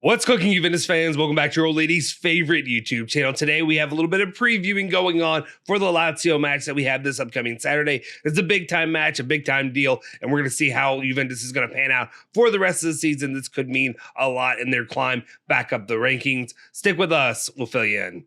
What's cooking, Juventus fans? Welcome back to your old lady's favorite YouTube channel. Today, we have a little bit of previewing going on for the Lazio match that we have this upcoming Saturday. It's a big-time match, a big-time deal, and we're going to see how Juventus is going to pan out for the rest of the season. This could mean a lot in their climb back up the rankings. Stick with us. We'll fill you in.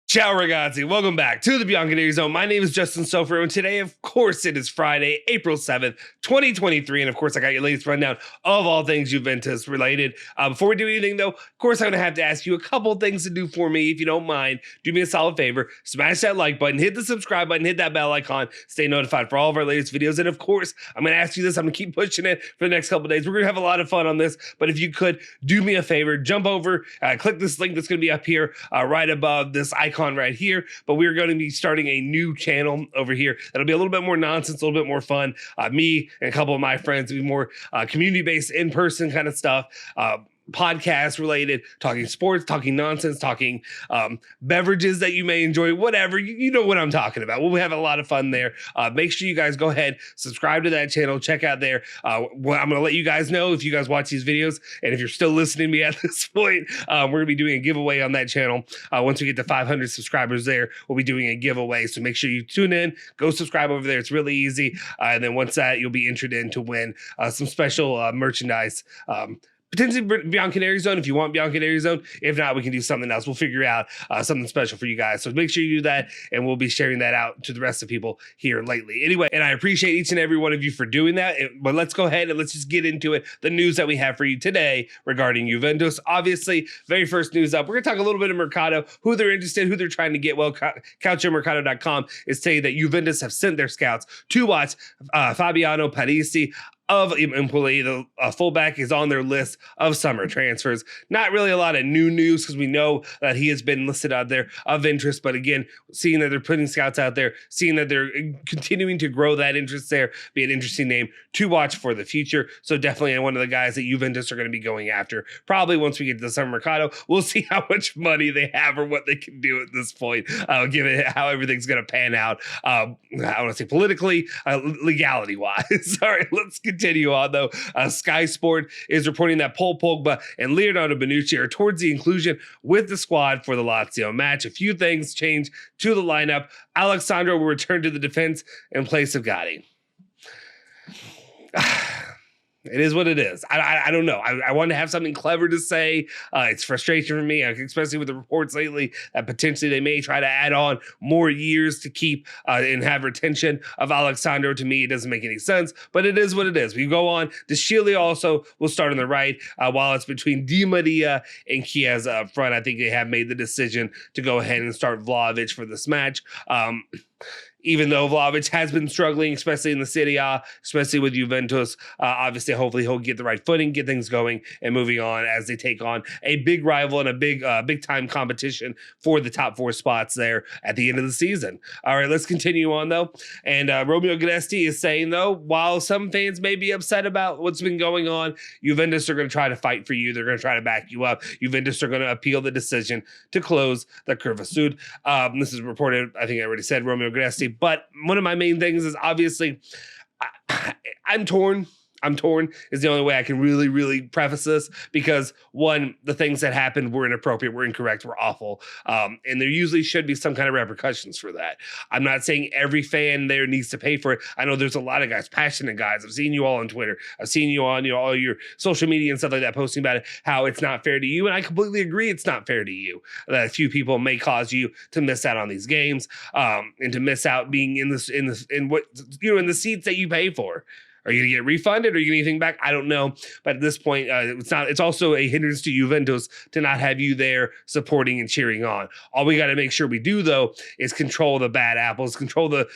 Ciao ragazzi, welcome back to the Bianconeri Zone. My name is Justin Sofer, and today, of course, it is Friday, April 7th, 2023, and of course, I got your latest rundown of all things Juventus related. Before we do anything, though, of course, I'm going to have to ask you a couple things to do for me, if you don't mind. Do me a solid favor, smash that like button, hit the subscribe button, hit that bell icon, stay notified for all of our latest videos, and of course, I'm going to ask you this, I'm going to keep pushing it for the next couple of days. We're going to have a lot of fun on this, but if you could, do me a favor, jump over, click this link that's going to be up here, right above this icon right here, but we're going to be starting a new channel over here that'll be a little bit more nonsense, a little bit more fun. Me and a couple of my friends will be more community-based, in-person kind of stuff. Podcast related, talking sports, talking nonsense, talking beverages that you may enjoy, whatever, you know what I'm talking about. We'll have a lot of fun there. Make sure you guys go ahead, subscribe to that channel, check out there. I'm going to let you guys know if you guys watch these videos, and if you're still listening to me at this point, we're going to be doing a giveaway on that channel. Once we get to 500 subscribers there, we'll be doing a giveaway, so make sure you tune in, go subscribe over there. It's really easy, and then once that, you'll be entered in to win some special merchandise, potentially Bianconeri Zone if you want Bianconeri Zone. If not, we can do something else. We'll figure out something special for you guys. So make sure you do that, and we'll be sharing that out to the rest of people here lately. Anyway, and I appreciate each and every one of you for doing that. But let's go ahead and let's just get into it. The news that we have for you today regarding Juventus. Obviously, very first news up, we're going to talk a little bit of Mercado, who they're interested, who they're trying to get. Well, CalcioMercato.com is saying that Juventus have sent their scouts to watch Fabiano Parisi of Empoli. The fullback is on their list of summer transfers. Not really a lot of new news because we know that he has been listed out there of interest. But again, seeing that they're putting scouts out there, seeing that they're continuing to grow that interest there, be an interesting name to watch for the future. So definitely one of the guys that Juventus are going to be going after. Probably once we get to the summer mercado, we'll see how much money they have or what they can do at this point, given how everything's going to pan out. I want to say politically, legality-wise. All right, let's continue on, though. Sky Sport is reporting that Paul Pogba and Leonardo Bonucci are towards the inclusion with the squad for the Lazio match. A few things change to the lineup. Alexandro will return to the defense in place of Gotti. It is what it is. I don't know. I want to have something clever to say. It's frustration for me, especially with the reports lately that potentially they may try to add on more years to keep and have retention of Alexandro. To me, it doesn't make any sense, but it is what it is. We go on. De Sciglio also will start on the right, while it's between Di Maria and Chiesa up front. I think they have made the decision to go ahead and start Vlahovic for this match. Even though Vlahovic has been struggling, especially in the Serie A, especially with Juventus, obviously, hopefully he'll get the right footing, get things going, and moving on as they take on a big rival and a big time competition for the top 4 spots there at the end of the season. All right, let's continue on, though. And Romeo Gresti is saying, though, while some fans may be upset about what's been going on, Juventus are going to try to fight for you. They're going to try to back you up. Juventus are going to appeal the decision to close the Curva Sud. This is reported, I think I already said, Romeo Gresti. But one of my main things is obviously I'm torn. I'm torn is the only way I can really preface this, because one, the things that happened were inappropriate, were incorrect, were awful. And there usually should be some kind of repercussions for that. I'm not saying every fan there needs to pay for it. I know there's a lot of guys, passionate guys. I've seen you all on Twitter. I've seen you on, all your social media and stuff like that, posting about it, how it's not fair to you. And I completely agree it's not fair to you. That a few people may cause you to miss out on these games, and to miss out being in the seats that you pay for. Are you going to get refunded? Or are you going to get anything back? I don't know. But at this point, it's also a hindrance to Juventus to not have you there supporting and cheering on. All we got to make sure we do, though, is control the bad apples, control the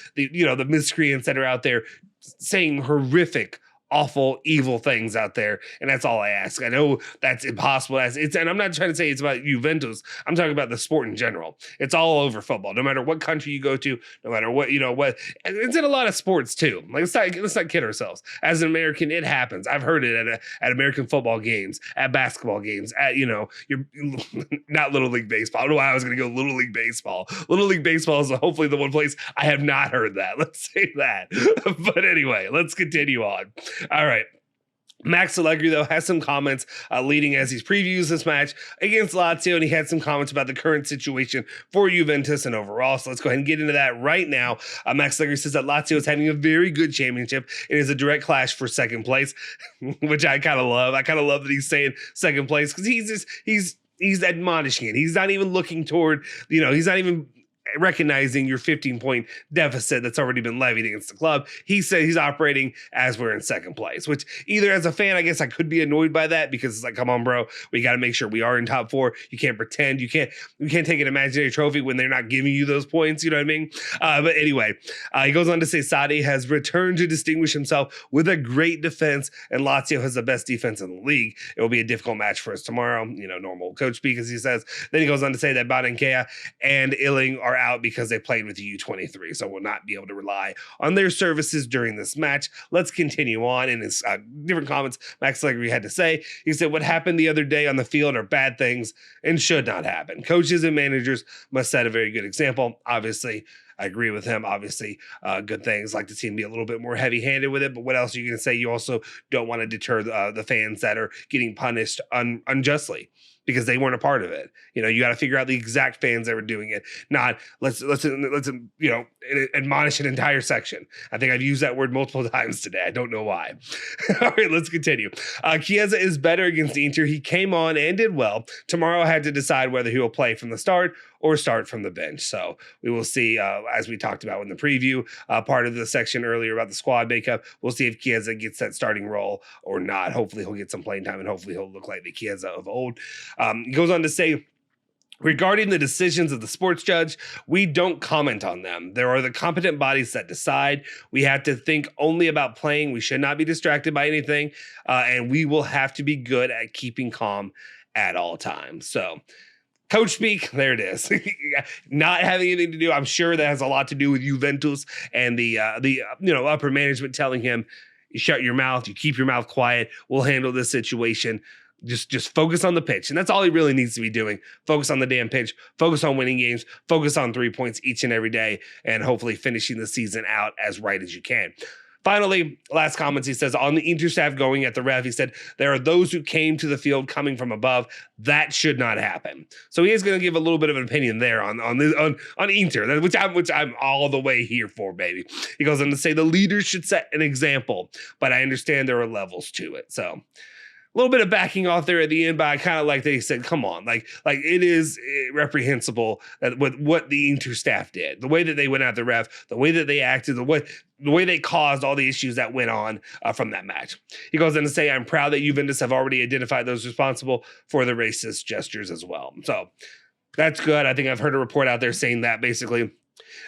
miscreants that are out there saying horrific, awful, evil things out there, and that's all I ask. I know that's impossible. And I'm not trying to say it's about Juventus. I'm talking about the sport in general. It's all over football. No matter what country you go to, no matter what what. And it's in a lot of sports too. Like let's not kid ourselves. As an American, it happens. I've heard it at American football games, at basketball games, at you're not Little League Baseball. I don't know why I was going to go Little League Baseball. Little League Baseball is hopefully the one place I have not heard that. Let's say that. But anyway, let's continue on. All right. Max Allegri, though, has some comments leading as he previews this match against Lazio, and he had some comments about the current situation for Juventus and overall. So let's go ahead and get into that right now. Max Allegri says that Lazio is having a very good championship. It is a direct clash for second place, which I kind of love. I kind of love that he's saying second place because he's admonishing it. He's not even looking toward, he's not even recognizing your 15-point deficit that's already been levied against the club. He said he's operating as we're in second place, which either as a fan, I guess I could be annoyed by that because it's like, come on, bro, we got to make sure we are in top four. You can't pretend. You can't take an imaginary trophy when they're not giving you those points. You know what I mean? But anyway, he goes on to say Sadi has returned to distinguish himself with a great defense, and Lazio has the best defense in the league. It will be a difficult match for us tomorrow. Normal coach speak, as he says. Then he goes on to say that Badenkea and Illing are out because they played with the U23, so we'll not be able to rely on their services during this match. Let's continue on in his different comments Max Allegri had to say. He said, what happened the other day on the field are bad things and should not happen. Coaches and managers must set a very good example. Obviously, I agree with him. Obviously, good things. Like to see him be a little bit more heavy-handed with it. But what else are you going to say? You also don't want to deter the fans that are getting punished unjustly because they weren't a part of it. You got to figure out the exact fans that were doing it. Not let's admonish an entire section. I think I've used that word multiple times today. I don't know why. All right, let's continue. Chiesa is better against Inter. He came on and did well. Tomorrow I had to decide whether he will play from the start or start from the bench. So we will see, as we talked about in the preview part of the section earlier about the squad makeup, we'll see if Chiesa gets that starting role or not. Hopefully he'll get some playing time and hopefully he'll look like the Chiesa of old. He goes on to say, regarding the decisions of the sports judge, we don't comment on them. There are the competent bodies that decide. We have to think only about playing. We should not be distracted by anything. And we will have to be good at keeping calm at all times. So coach speak, there it is. Not having anything to do. I'm sure that has a lot to do with Juventus and the upper management telling him, you shut your mouth, you keep your mouth quiet. We'll handle this situation. Just focus on the pitch. And that's all he really needs to be doing. Focus on the damn pitch. Focus on winning games. Focus on 3 points each and every day. And hopefully finishing the season out as right as you can. Finally, last comments, he says, on the Inter staff going at the ref, he said, there are those who came to the field coming from above. That should not happen. So he is going to give a little bit of an opinion there on Inter, which I'm all the way here for, baby. He goes on to say, the leaders should set an example, but I understand there are levels to it. So a little bit of backing off there at the end, but I kind of like they said, come on, like it is reprehensible that with what the Inter staff did, the way that they went at the ref, the way that they acted, the way they caused all the issues that went on from that match. He goes on to say, I'm proud that Juventus have already identified those responsible for the racist gestures as well. So that's good. I think I've heard a report out there saying that basically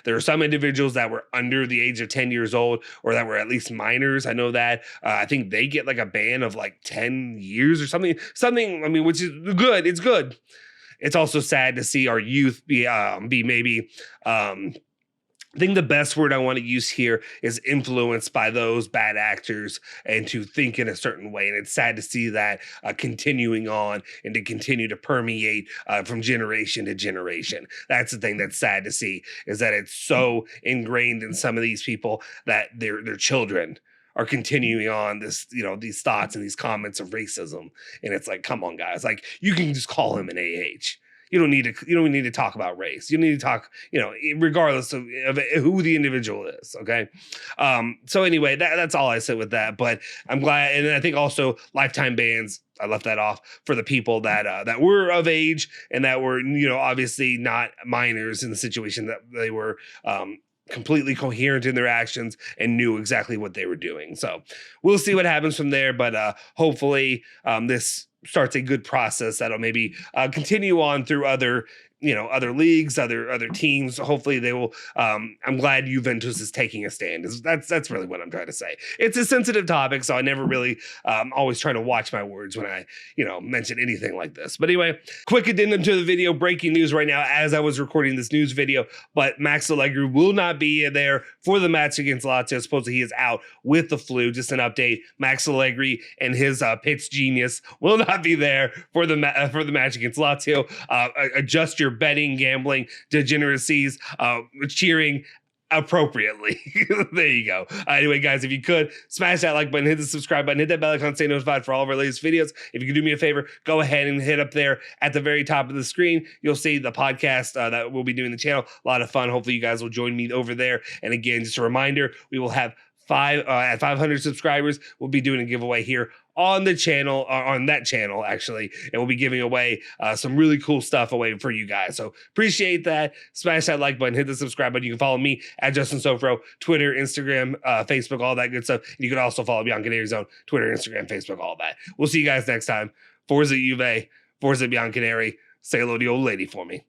there are some individuals that were under the age of 10 years old or that were at least minors. I know that. I think they get like a ban of like 10 years or something, I mean, which is good. It's good. It's also sad to see our youth be maybe, I think the best word I want to use here is influenced by those bad actors and to think in a certain way. And it's sad to see that continuing on and to continue to permeate from generation to generation. That's the thing that's sad to see, is that it's so ingrained in some of these people that their children are continuing on this, these thoughts and these comments of racism. And it's like, come on, guys, like you can just call him an AH. You don't need to talk about race. You need to talk, regardless of who the individual is. Okay. So anyway, that's all I said with that, but I'm glad. And I think also lifetime bans, I left that off for the people that were of age and that were, obviously not minors in the situation, that they were, completely coherent in their actions and knew exactly what they were doing. So we'll see what happens from there, but hopefully this starts a good process that'll maybe continue on through other other leagues, other teams. Hopefully they will. I'm glad Juventus is taking a stand. That's really what I'm trying to say. It's a sensitive topic, so I never really always try to watch my words when I mention anything like this. But anyway, quick addendum to the video. Breaking news right now as I was recording this news video, but Max Allegri will not be there for the match against Lazio. Supposedly he is out with the flu. Just an update. Max Allegri and his pitch genius will not be there for the match against Lazio. Adjust your betting, gambling degeneracies, cheering appropriately. There you go. Anyway, guys, if you could smash that like button, hit the subscribe button, hit that bell icon, stay notified for all of our latest videos. If you could do me a favor, go ahead and hit up there at the very top of the screen. You'll see the podcast that we'll be doing the channel. A lot of fun. Hopefully you guys will join me over there. And again, just a reminder, we will have at 500 subscribers, we'll be doing a giveaway here on the channel, on that channel actually, and we'll be giving away some really cool stuff away for you guys. So appreciate that. Smash that like button, hit the subscribe button. You can follow me at Justin Sofro, Twitter, Instagram, Facebook, all that good stuff. And you can also follow Bianconeri Zone, Twitter, Instagram, Facebook, all that. We'll see you guys next time. Forza Juve, Forza Bianconeri. Say hello to the old lady for me.